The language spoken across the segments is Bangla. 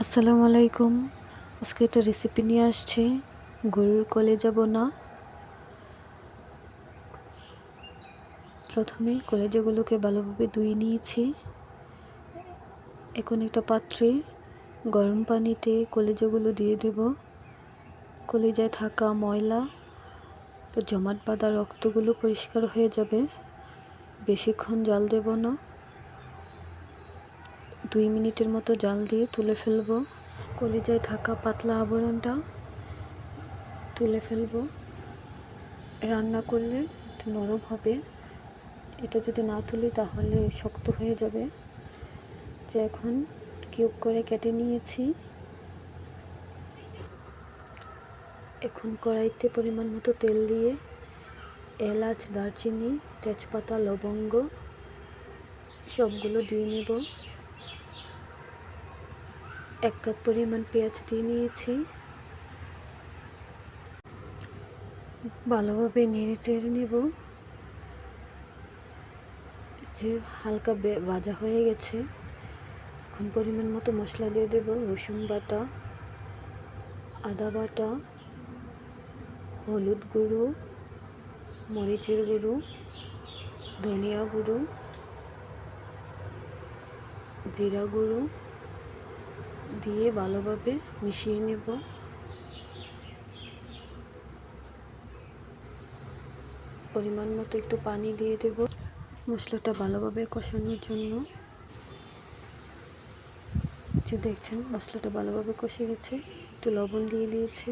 আসসালামু আলাইকুম। আজকে একটা রেসিপি নিয়ে আসছি গরুর কলেজা বোনা। প্রথমে কলেজাগুলোকে ভালোভাবে ধুয়ে নিয়েছি। এখন একটা পাত্রে গরম পানিতে কলেজাগুলো দিয়ে দেব। কলেজায় থাকা ময়লা জমাট বাঁধা রক্তগুলো পরিষ্কার হয়ে যাবে। বেশিক্ষণ জাল দেব না, 2 মিনিটের মতো জাল দিয়ে তুলে ফেলবো। কলেজায় থাকা পাতলা আবরণটা তুলে ফেলবো। রান্না করলে একটু নরম হবে, এটা যদি না তুলি তাহলে শক্ত হয়ে যাবে। যে এখন কিউব করে কেটে নিয়েছি। এখন কড়াইতে পরিমাণ মতো তেল দিয়ে এলাচ, দারচিনি, তেজপাতা, লবঙ্গ সবগুলো দিয়ে নেব। 1 কাপ পরিমাণ পেঁয়াজ দিয়ে নিয়েছি। ভালোভাবে নেড়ে চেড়ে নেব। যে হালকা ভাজা হয়ে গেছে, এখন পরিমাণ মতো মশলা দিয়ে দেব। রসুন বাটা, আদা বাটা, হলুদ গুঁড়ো, মরিচের গুঁড়ো, ধনিয়া গুঁড়ো, জিরা গুঁড়ো দিয়ে ভালোভাবে মিশিয়ে নেব। পরিমাণ মতো একটু পানি দিয়ে দেব মশলাটা ভালোভাবে কষানোর জন্য। যে দেখছেন মশলাটা ভালোভাবে কষে গেছে, একটু লবণ দিয়ে দিয়েছি।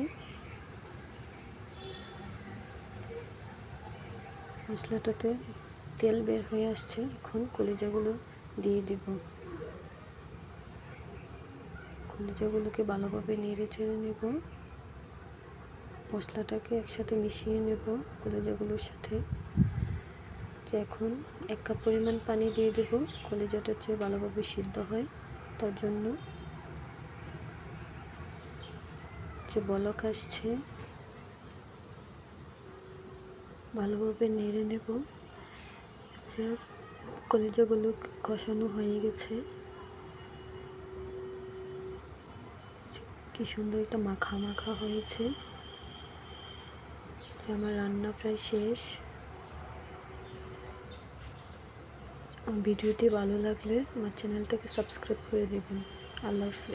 মশলাটাতে তেল বের হয়ে আসছে, এখন কলিজাগুলো দিয়ে দেব। কলিজাগুলোকে ভালোভাবে নেড়ে চেড়ে নেব। মশলাটাকে একসাথে মিশিয়ে নেব কলিজাগুলোর সাথে। যে এখন 1 কাপ পরিমাণ পানি দিয়ে দেব, কলিজাটা হচ্ছে ভালোভাবে সিদ্ধ হয় তার জন্য। যে বলক আসছে, ভালোভাবে নেড়ে নেব। আচ্ছা, কলিজাগুলো কষানো হয়ে গেছে। কি সুন্দর একটা মাখা মাখা হয়েছে। যে আমার রান্না প্রায় শেষ। ভিডিওটি ভালো লাগলে আমার চ্যানেলটাকে সাবস্ক্রাইব করে দেবেন। আল্লাহ হাফেজ।